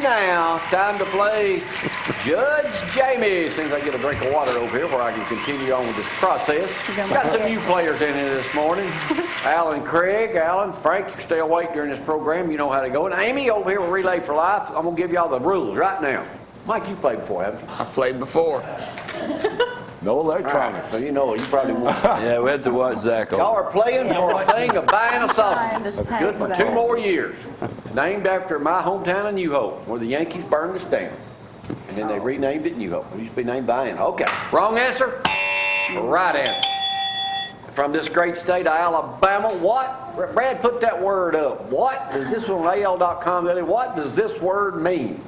now, time to play Judge Jamie. As soon as I get a drink of water over here where I can continue on with this process. Got some new players in here this morning. Alan Craig, Alan, Frank, you stay awake during this program. You know how to go. And Amy over here with Relay for Life. I'm going to give y'all the rules right now. Mike, you played before, haven't you? I played before. No electronics. Right, so you know, you probably won't. Yeah, we had to watch Zach over. Y'all are playing for a thing of buying a sausage. That's Good for 2 more years. Named after my hometown of New Hope, where the Yankees burned us down. And then they renamed it New Hope. It used to be named Vienna. Okay. Wrong answer? Right answer. From this great state of Alabama, what? Brad, put that word up. What? Is this on AL.com? What does this word mean?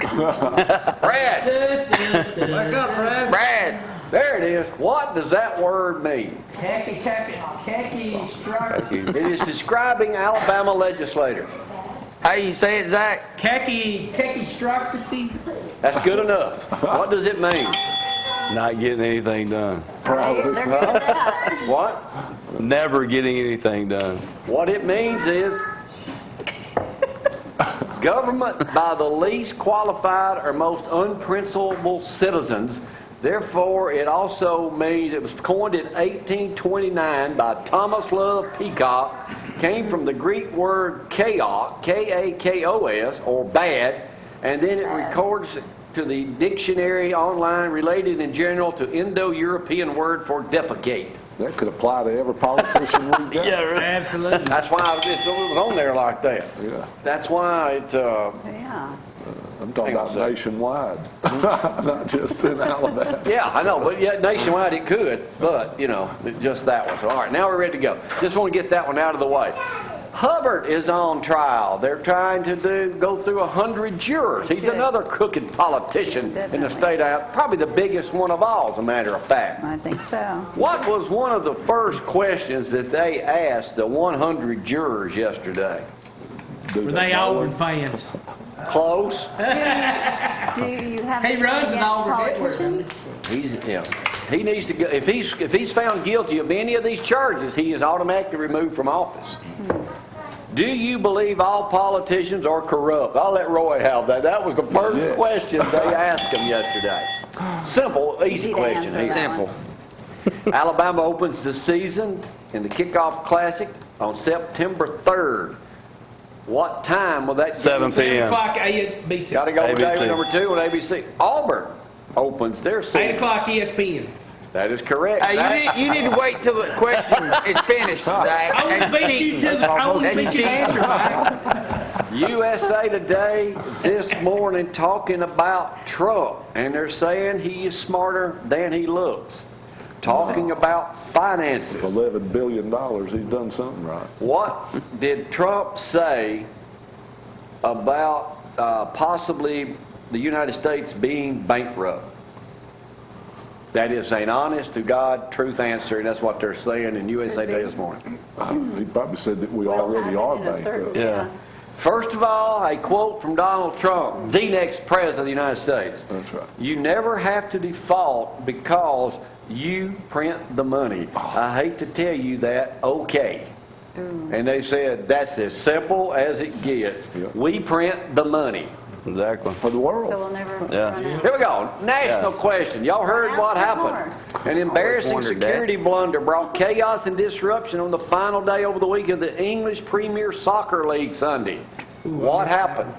Brad. Wake up, Brad. Brad! There it is. What does that word mean? Khaki stripes. It is describing Alabama legislators. How you say it, Zach? Khaki stripes. That's good enough. What does it mean? Not getting anything done. They're good at that. What? Never getting anything done. What it means is government by the least qualified or most unprincipled citizens. Therefore, it also means it was coined in 1829 by Thomas Love Peacock, came from the Greek word chaos, K-A-K-O-S, or bad, and then it records to the dictionary online related in general to Indo-European word for defecate. That could apply to every politician we've got. Yeah, right. Absolutely. That's why it was on there like that. Yeah. That's why it... Yeah. I'm talking Hang on about a second. nationwide, not just in Alabama. Yeah, I know, but yet nationwide it could, but, you know, just that one. So, all right, now we're ready to go. Just want to get that one out of the way. Hubbard is on trial. They're trying to go through 100 jurors. He's another crooked politician in the state of, probably the biggest one of all, as a matter of fact. I think so. What was one of the first questions that they asked the 100 jurors yesterday? Were they Auburn fans? Close. Do you have He anything runs an against Auburn politicians? He needs to go. If he's found guilty of any of these charges, he is automatically removed from office. Do you believe all politicians are corrupt? I'll let Roy have that. That was the first question they asked him yesterday. Simple, easy question. answer that Simple. Alabama opens the season in the Kickoff Classic on September 3rd. What time will that be? 7 p.m. 7 o'clock ABC. Got to go with ABC. David number 2 on ABC. Auburn opens their season. 8 o'clock ESPN. That is correct. Hey, you need to wait till the question is finished, Zach. I And want to beat you cheat. to the answer, Mike. USA Today this morning talking about Trump, and they're saying he is smarter than he looks. Talking about finances. For $11 billion, he's done something right. What did Trump say about possibly the United States being bankrupt? That is an honest to God truth answer, and that's what they're saying in USA Today this morning. He probably said that we already are bankrupt. Yeah. First of all, a quote from Donald Trump, the next president of the United States. That's right. You never have to default because you print the money. I hate to tell you that, okay. And they said, that's as simple as it gets. Yeah. We print the money. Exactly. For the world. So we'll never Yeah. run out. Here we go. National question. Y'all heard what happened. An embarrassing wondered security blunder brought chaos and disruption on the final day over the week of the English Premier Soccer League Sunday. What happened?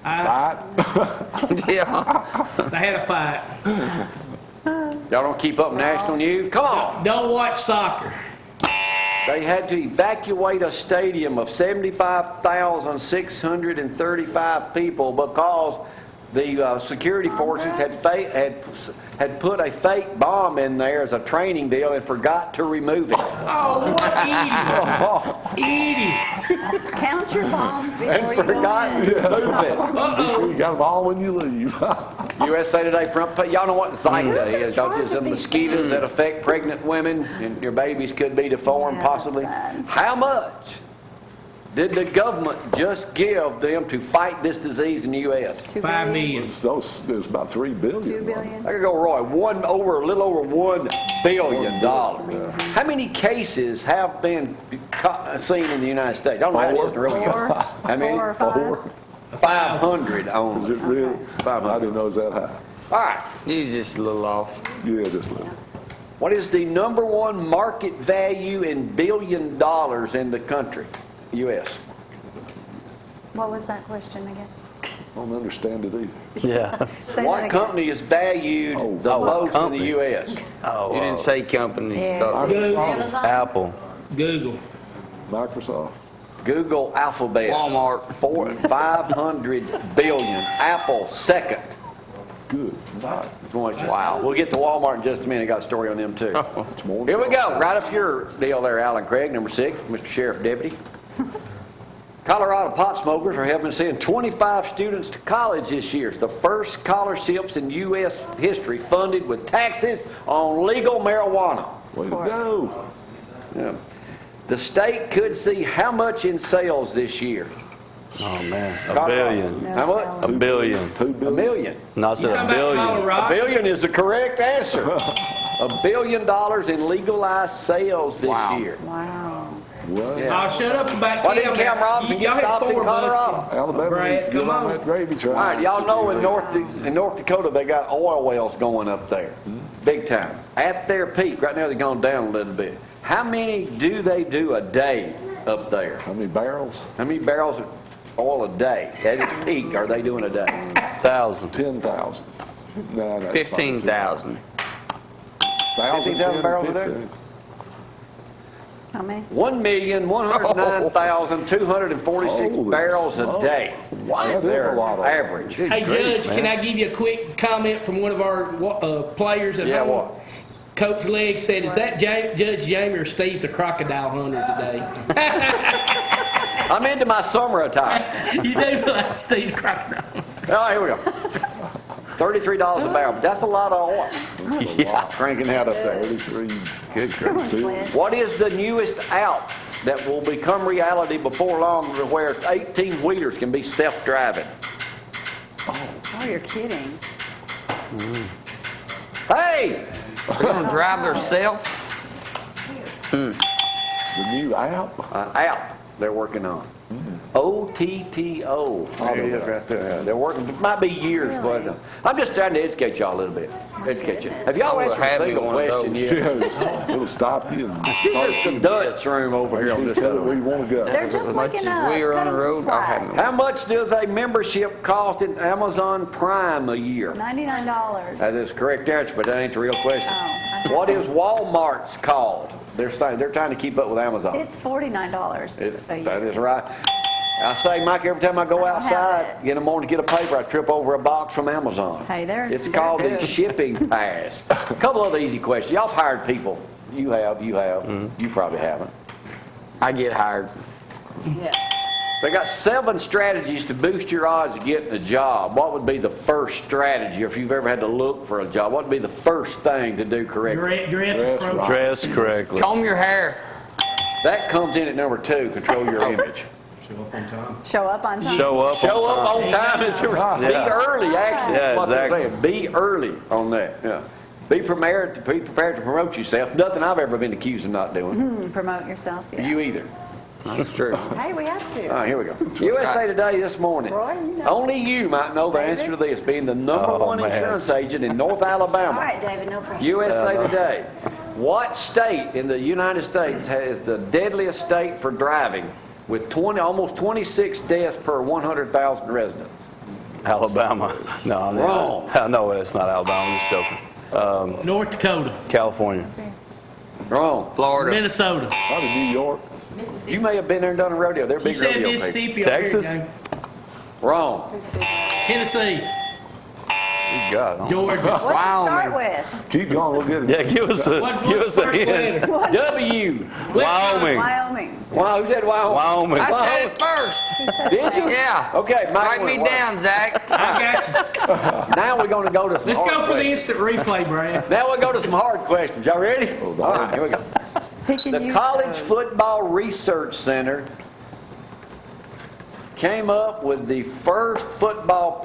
Fight. Yeah. They had a fight. Y'all don't keep up national news? Come on. Don't watch soccer. They had to evacuate a stadium of 75,635 people because the security forces had put a fake bomb in there as a training deal and forgot to remove it. Oh, what idiots. Idiots. Count your bombs before And you go forgot in. to remove it. Be sure you got them all when you leave. USA Today front page. Y'all know what Zyka Who's in is, don't you? charge of Some these mosquitoes things? that affect pregnant women and your babies could be deformed Yeah, that's possibly. sad. How much did the government just give them to fight this disease in the U.S.? 2 5 billion? million. It was about 3 billion. 2 wasn't it? billion? I could go, Roy, a little over $1 billion. How many cases have been seen in the United States? I don't know how it is in real Four? How many? 4 or 5? 4? 500 Is only. it really? I didn't know it was that high. All right. You just a little off. Yeah, just a little. What is the number one market value in billion dollars in the country, U.S.? What was that question again? I don't understand it either. Yeah. Say that What again. company is valued the most in company. the U.S.? Oh, You didn't say company. Yeah. Start. Google. Apple. Google. Microsoft. Google Alphabet. Walmart. 500 billion. Apple second. Good. Night. Wow. We'll get to Walmart in just a minute. I got a story on them too. It's more than Here we go. Microsoft. Right up your deal there, Alan Craig, number 6, Mr. Sheriff Deputy. Colorado pot smokers are helping send 25 students to college this year. It's the first scholarships in U.S. history funded with taxes on legal marijuana. Way to course. go. Yeah. The state could see how much in sales this year? Oh, man. A Colorado. billion. No How much? telling. A billion. 2 A billion. million. No, I You said talking a about billion. A Colorado? billion is the correct answer. $1 billion in legalized sales this Wow. year. Wow. What? Yeah. Oh, shut up about Why didn't Cam Robinson Y'all get had stopped in 4 Colorado? buses. Alabama Brad, needs to get come on on. that gravy train. All right, y'all know in North Dakota they got oil wells going up there, big time. At their peak, right now they've gone down a little bit. How many do they do a day up there? How many barrels? How many barrels of oil a day? At its peak, are they doing a day? 1,000. 10,000. No, that's 15,000. 15,000 barrels a day? How many? 1,109,246 Holy barrels a smokes. day. That is a Their lot of- average. Hey, Judge, can I give you a quick comment from one of our players at Yeah, home? what? Coach Legg said, is that Judge Jamie or Steve the crocodile hunter today? I'm into my summer attire. You do look like Steve the crocodile. Oh, here we go. $33 a barrel. That's a lot of oil. Yeah. Cranking out up there. 33. Good Come on, grief. Clint. What is the newest app that will become reality before long where 18-wheelers can be self-driving? Oh, you're kidding. Hey! They're gonna drive themselves. The new app? App they're working on. OTTO. There it is right there. They're working, it might be years, Really? but I'm just trying to educate y'all a little bit. Educate you. Have y'all I would answered a have single you one of question those. yet? It'll stop you and This is the Dutch room over here on this tell it where side. you want to go. They're just As much waking as up. we are on Cut the 'em some road, I slack. haven't. How much does a membership cost in Amazon Prime a year? $99. That is the correct answer, but that ain't the real question. Oh, What is Walmart's called? They're trying to keep up with Amazon. It's $49 a That year. is right. I say, Mike, every time I go I don't have outside it. in the morning to get a paper, I trip over a box from Amazon. Hey, It's they're called the good. shipping pass. A couple of easy questions. Y'all have hired people. You have. You probably haven't. I get hired. They got 7 strategies to boost your odds of getting a job. What would be the first strategy if you've ever had to look for a job? What would be the first thing to do correctly? Dress Dress appropriate. right. Dress correctly. Comb your hair. That comes in at number 2, control your image. Show up on time. Show up Show on up time. on time. Be Yeah. early, actually. Yeah, That's what they're exactly. saying. Be early on that. Yeah. Be prepared to promote yourself. Nothing I've ever been accused of not doing. Promote yourself. Yeah. You either. That's true. Hey, we have to. All right, here we go. USA Today this morning. Roy, you know. Only you might know the answer to this, being the number Oh, one man. insurance agent in North All Alabama. right, David, no pressure. USA Today. What state in the United States has the deadliest state for driving with almost 26 deaths per 100,000 residents? Alabama. No, I'm Wrong. No, it's not Alabama. I'm just joking. North Dakota, California. Wrong. Florida. Minnesota. Probably New York. You may have been there and done a rodeo. They're He big said rodeo people. Mississippi. Texas? Over here, Wrong. Tennessee, Good God. huh? Georgia. What's it start with? Keep going. We'll get it. Yeah, give us a What's give the us a first hint. letter? W. Wyoming. Wyoming. Wow, who said Wyoming? Wyoming. I said it first. He said Did you? Yeah. Okay, Mike Write me went down, Zach. I got you. Now we're going to go to some Let's hard go for the questions. instant replay, Brad. Now we'll go to some hard questions. Y'all ready? All right, here we go. Picking The you College shows. Football Research Center came up with the first best football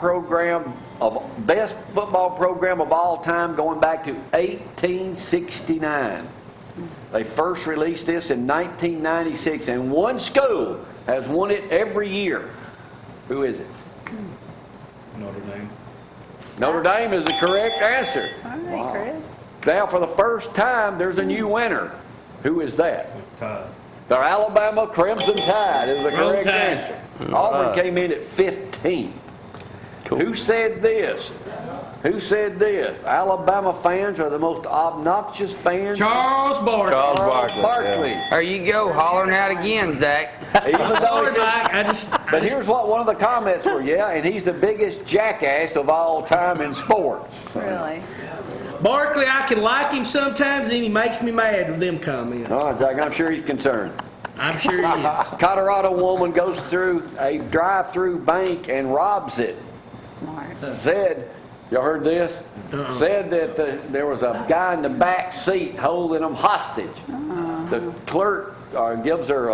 program of all time going back to 1869. They first released this in 1996, and one school has won it every year. Who is it? Notre Dame. Notre Dame is the correct answer. All right, Chris. Now, for the first time, there's a new winner. Who is that? Tide. The Alabama Crimson Tide is the Roll correct Tide. answer. Auburn came in at 15th. Cool. Who said this? Who said this? Alabama fans are the most obnoxious fans. Charles Barkley. Charles Barkley. Barkley. There you go, hollering out again, Zach. Even though Sorry, he said- Mike. but here's what one of the comments were, yeah, and he's the biggest jackass of all time in sports. Really? Barkley, I can like him sometimes, and then he makes me mad with them comments. All right, Jack, I'm sure he's concerned. I'm sure he is. Colorado woman goes through a drive-through bank and robs it. Smart. Said, y'all heard this? Said that there was a guy in the back seat holding them hostage. The clerk gives her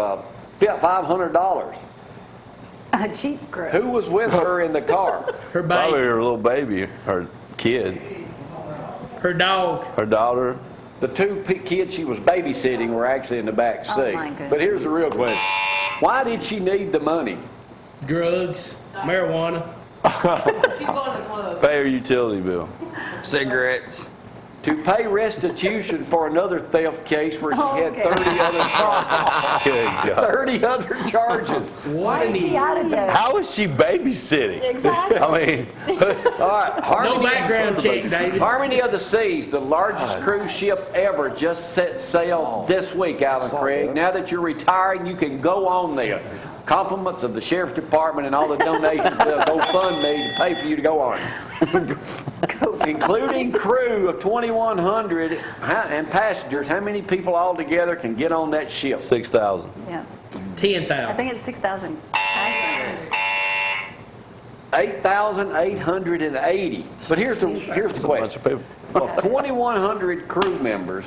$500. A Jeep group. Who was with her in the car? Her Probably baby, her little baby, her kid, her dog. her daughter. The two kids she was babysitting were actually in the back Oh, seat. my goodness. But here's the real question. Why did she need the money? Drugs, marijuana. Pay her utility bill. Cigarettes. To pay restitution for another theft case where she had Okay. 30 other charges. Good God. 30 other charges. Why is she out of jail? How is she babysitting? Exactly. I mean, All right, No Harmony, background check, David. Harmony of the Seas, the largest cruise ship ever, just set sail this week, Alan Craig. Now that you're retiring, you can go on there. Compliments of the Sheriff's Department and all the donations to GoFundMe to pay for you to go on. Including crew of 2,100 and passengers, how many people altogether can get on that ship? 6,000. Yeah. I 10,000. think it's 6,000 passengers. 8,880. But here's the Bunch question. of people. Of 2,100 crew members,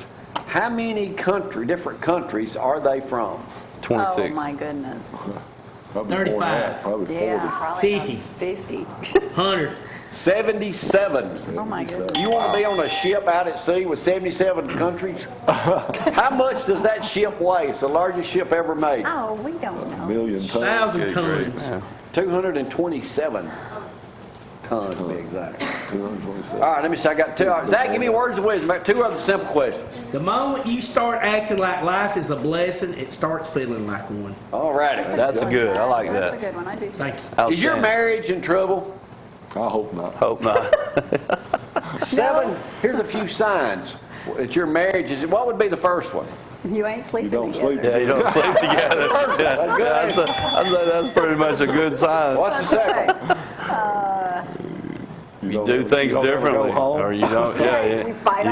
how many different countries are they from? 26. Oh, my goodness. Probably more than 35. that, Probably 40. Yeah, probably 50. about 50. 100. 77. Oh, my goodness. You want to be on a ship out at sea with 77 countries? How much does that ship weigh? It's the largest ship ever made. Oh, we don't know. Million tons. 1,000 Good grief. tons. Yeah. 227 tons, to be exact. 227. All right, let me see. I got two. Zach, give me words of wisdom. I got two other simple questions. The moment you start acting like life is a blessing, it starts feeling like one. All righty. That's a good. I like That's a that. good one. I do too. Thank you. Is your Outstanding. marriage in trouble? I hope not. Hope not. 7. Here's a few signs that your marriage is. What would be the first one? You ain't sleeping don't together. sleep Yeah, you don't sleep together. That's good. I'd say that's pretty much a good sign. What's the second? You do things don't ever go differently, home. or you don't. Yeah, You fight on